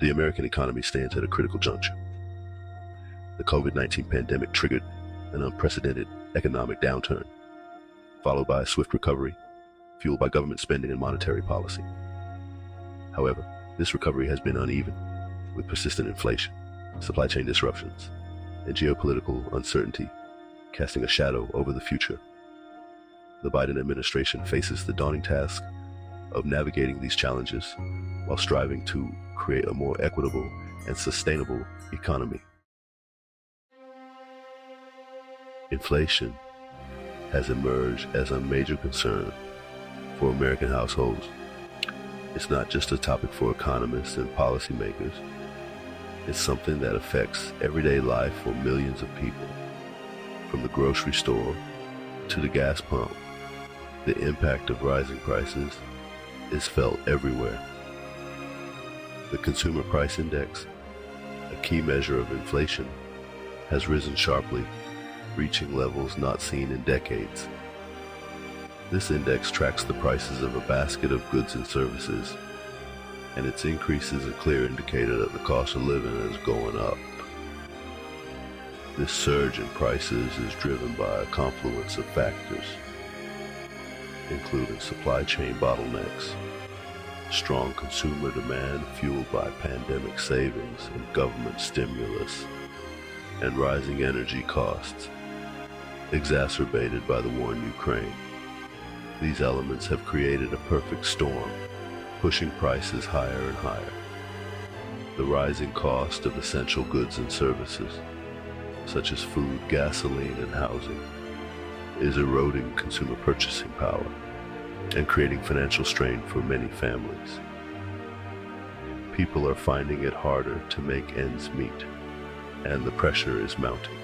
The American economy stands at a critical juncture. The COVID-19 pandemic triggered an unprecedented economic downturn, followed by a swift recovery, fueled by government spending and monetary policy. However, this recovery has been uneven, with persistent inflation, supply chain disruptions, and geopolitical uncertainty casting a shadow over the future. The Biden administration faces the daunting task of navigating these challenges while striving to create a more equitable and sustainable economy. Inflation has emerged as a major concern for American households. It's not just a topic for economists and policymakers. It's something that affects everyday life for millions of people. From the grocery store to the gas pump, the impact of rising prices is felt everywhere. The Consumer Price Index, a key measure of inflation, has risen sharply, reaching levels not seen in decades. This index tracks the prices of a basket of goods and services, and its increase is a clear indicator that the cost of living is going up. This surge in prices is driven by a confluence of factors, including supply chain bottlenecks, strong consumer demand fueled by pandemic savings and government stimulus, and rising energy costs, exacerbated by the war in Ukraine. These elements have created a perfect storm, pushing prices higher and higher. The rising cost of essential goods and services, such as food, gasoline, and housing, is eroding consumer purchasing power and creating financial strain for many families. People are finding it harder to make ends meet, and the pressure is mounting.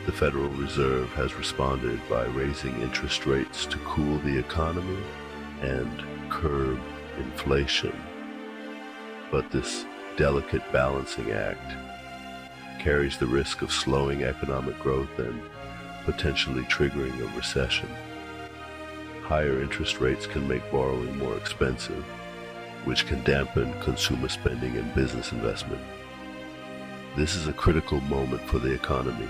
The Federal Reserve has responded by raising interest rates to cool the economy and curb inflation. But this delicate balancing act carries the risk of slowing economic growth and potentially triggering a recession. Higher interest rates can make borrowing more expensive, which can dampen consumer spending and business investment. This is a critical moment for the economy,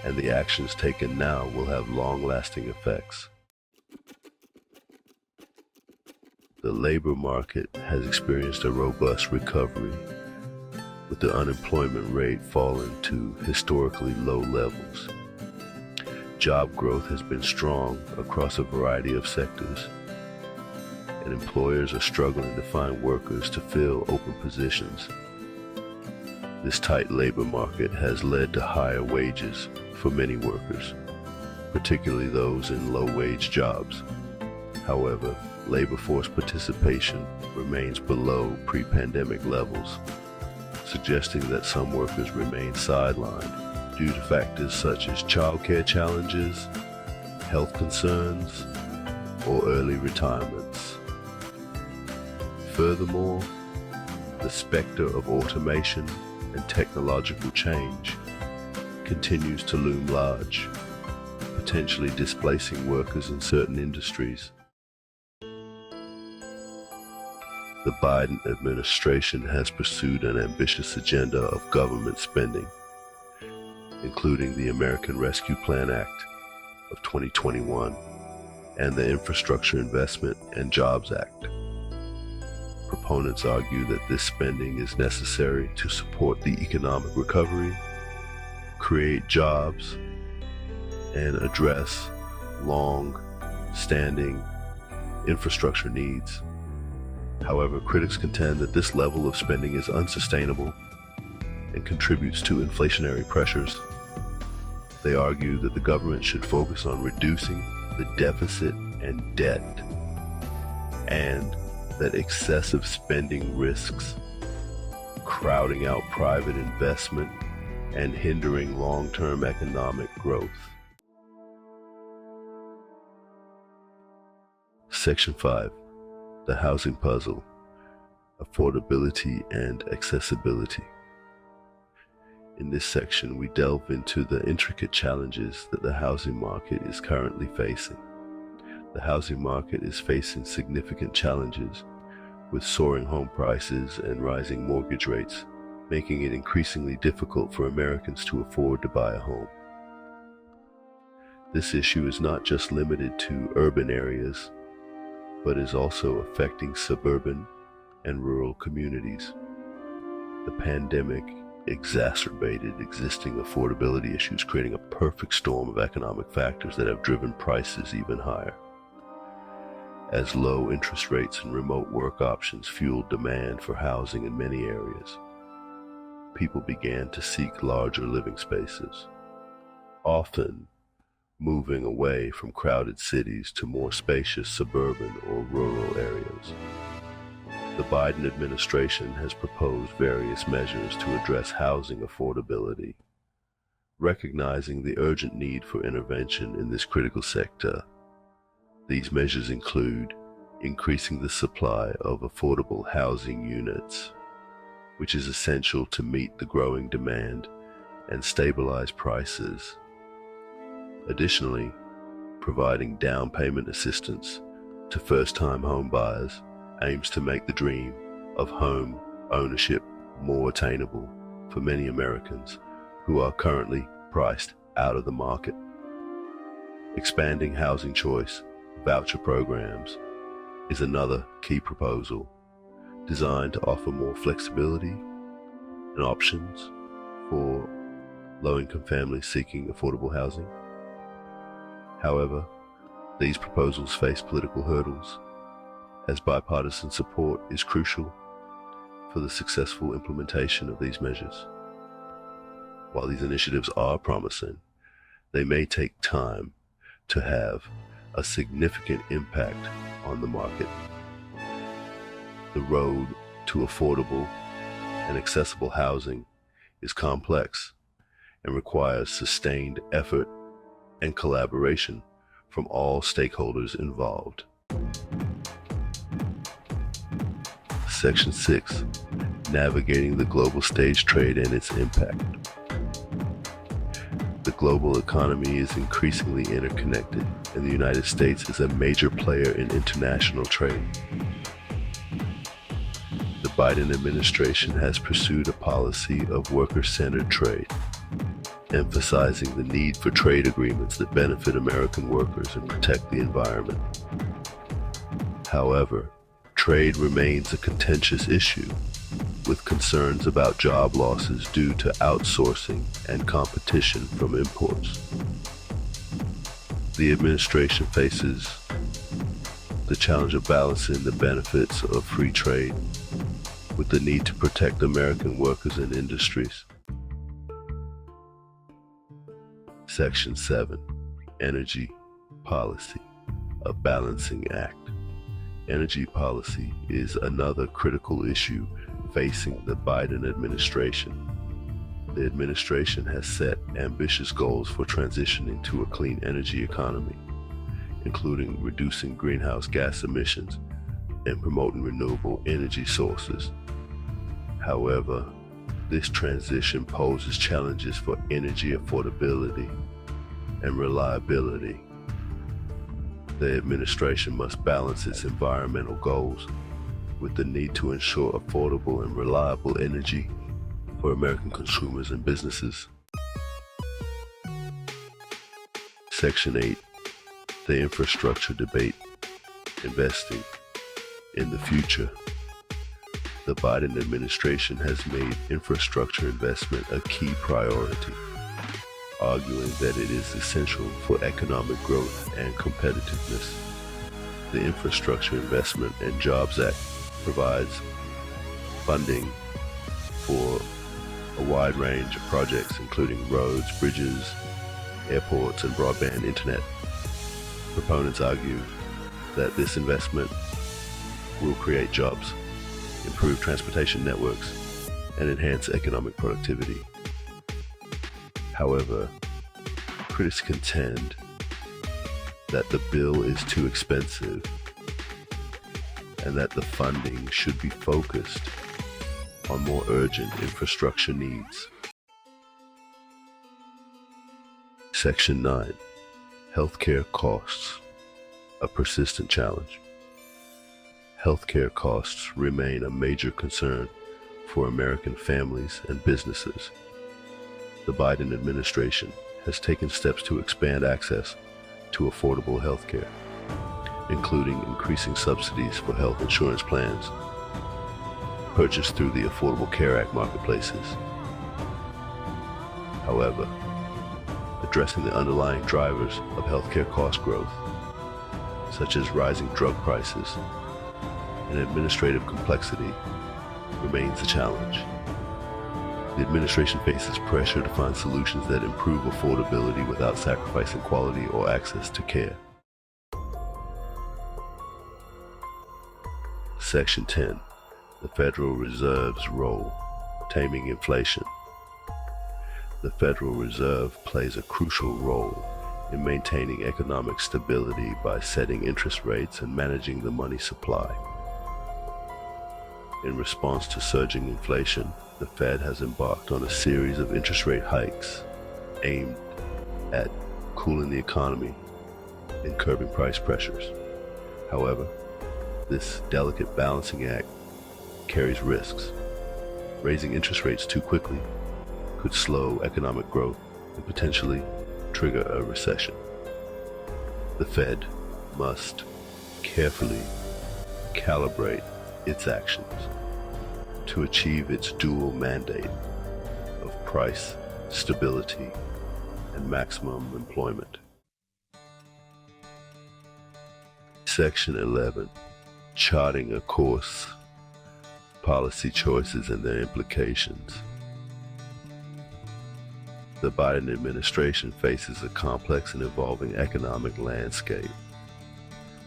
and the actions taken now will have long-lasting effects. The labor market has experienced a robust recovery, with the unemployment rate falling to historically low levels. Job growth has been strong across a variety of sectors, and employers are struggling to find workers to fill open positions. This tight labor market has led to higher wages for many workers, particularly those in low-wage jobs. However, labor force participation remains below pre-pandemic levels, suggesting that some workers remain sidelined due to factors such as childcare challenges, health concerns, or early retirements. Furthermore, the specter of automation and technological change continues to loom large, potentially displacing workers in certain industries. The Biden administration has pursued an ambitious agenda of government spending, including the American Rescue Plan Act of 2021 and the Infrastructure Investment and Jobs Act. Proponents argue that this spending is necessary to support the economic recovery, create jobs, and address long-standing infrastructure needs. However, critics contend that this level of spending is unsustainable and contributes to inflationary pressures. They argue that the government should focus on reducing the deficit and debt, and that excessive spending risks crowding out private investment and hindering long-term economic growth. Section 5. The Housing Puzzle: Affordability and Accessibility. In this section, we delve into the intricate challenges that the housing market is currently facing. The housing market is facing significant challenges with soaring home prices and rising mortgage rates, making it increasingly difficult for Americans to afford to buy a home. This issue is not just limited to urban areas, but is also affecting suburban and rural communities. The pandemic exacerbated existing affordability issues, creating a perfect storm of economic factors that have driven prices even higher. As low interest rates and remote work options fueled demand for housing in many areas, people began to seek larger living spaces, often moving away from crowded cities to more spacious suburban or rural areas. The Biden administration has proposed various measures to address housing affordability, recognizing the urgent need for intervention in this critical sector. These measures include increasing the supply of affordable housing units, which is essential to meet the growing demand and stabilize prices. Additionally, providing down payment assistance to first-time home buyers aims to make the dream of home ownership more attainable for many Americans who are currently priced out of the market. Expanding housing choice voucher programs is another key proposal designed to offer more flexibility and options for low-income families seeking affordable housing. However, these proposals face political hurdles, as bipartisan support is crucial for the successful implementation of these measures. While these initiatives are promising, they may take time to have a significant impact on the market. The road to affordable and accessible housing is complex and requires sustained effort and collaboration from all stakeholders involved. Section 6. Navigating the global stage trade and its impact. The global economy is increasingly interconnected, and the United States is a major player in international trade. The Biden administration has pursued a policy of worker-centered trade, emphasizing the need for trade agreements that benefit American workers and protect the environment. However, trade remains a contentious issue, with concerns about job losses due to outsourcing and competition from imports. The administration faces the challenge of balancing the benefits of free trade with the need to protect American workers and industries. Section 7. Energy Policy, a balancing act. Energy policy is another critical issue facing the Biden administration. The administration has set ambitious goals for transitioning to a clean energy economy, including reducing greenhouse gas emissions and promoting renewable energy sources. However, this transition poses challenges for energy affordability and reliability. The administration must balance its environmental goals with the need to ensure affordable and reliable energy for American consumers and businesses. Section 8. The infrastructure debate, investing in the future. The Biden administration has made infrastructure investment a key priority, arguing that it is essential for economic growth and competitiveness. The Infrastructure Investment and Jobs Act provides funding for a wide range of projects, including roads, bridges, airports, and broadband internet. Proponents argue that this investment will create jobs, improve transportation networks, and enhance economic productivity. However, critics contend that the bill is too expensive and that the funding should be focused on more urgent infrastructure needs. Section 9. Healthcare costs, a persistent challenge. Healthcare costs remain a major concern for American families and businesses. The Biden administration has taken steps to expand access to affordable healthcare, including increasing subsidies for health insurance plans purchased through the Affordable Care Act marketplaces. However, addressing the underlying drivers of healthcare cost growth, such as rising drug prices and administrative complexity, remains a challenge. The administration faces pressure to find solutions that improve affordability without sacrificing quality or access to care. Section 10. The Federal Reserve's role: taming inflation. The Federal Reserve plays a crucial role in maintaining economic stability by setting interest rates and managing the money supply. In response to surging inflation, the Fed has embarked on a series of interest rate hikes aimed at cooling the economy and curbing price pressures. However, this delicate balancing act carries risks. Raising interest rates too quickly could slow economic growth and potentially trigger a recession. The Fed must carefully calibrate its actions to achieve its dual mandate of price stability and maximum employment. Section 11. Charting a course: policy choices and their implications. The Biden administration faces a complex and evolving economic landscape.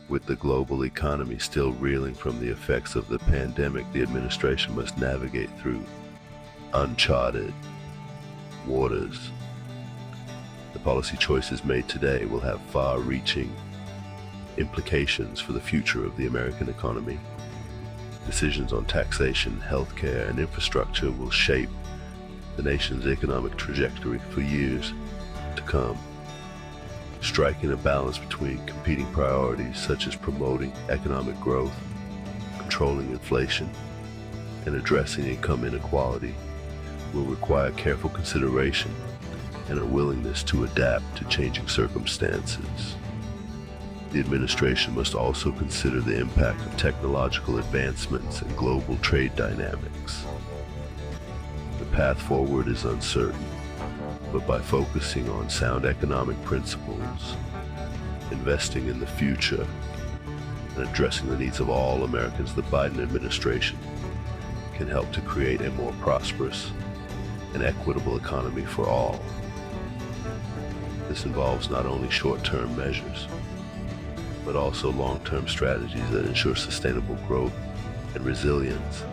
With the global economy still reeling from the effects of the pandemic, the administration must navigate through uncharted waters. The policy choices made today will have far-reaching implications for the future of the American economy. Decisions on taxation, healthcare, and infrastructure will shape the nation's economic trajectory for years to come. Striking a balance between competing priorities such as promoting economic growth, controlling inflation, and addressing income inequality will require careful consideration and a willingness to adapt to changing circumstances. The administration must also consider the impact of technological advancements and global trade dynamics. The path forward is uncertain, but by focusing on sound economic principles, investing in the future, and addressing the needs of all Americans, the Biden administration can help to create a more prosperous and equitable economy for all. This involves not only short-term measures, but also long-term strategies that ensure sustainable growth and resilience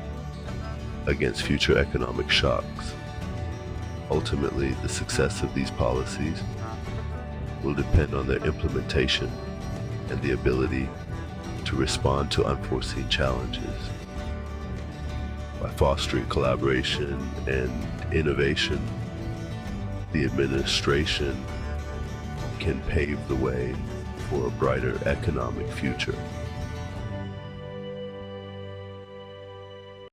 against future economic shocks. Ultimately, the success of these policies will depend on their implementation and the ability to respond to unforeseen challenges. By fostering collaboration and innovation, the administration can pave the way for a brighter economic future.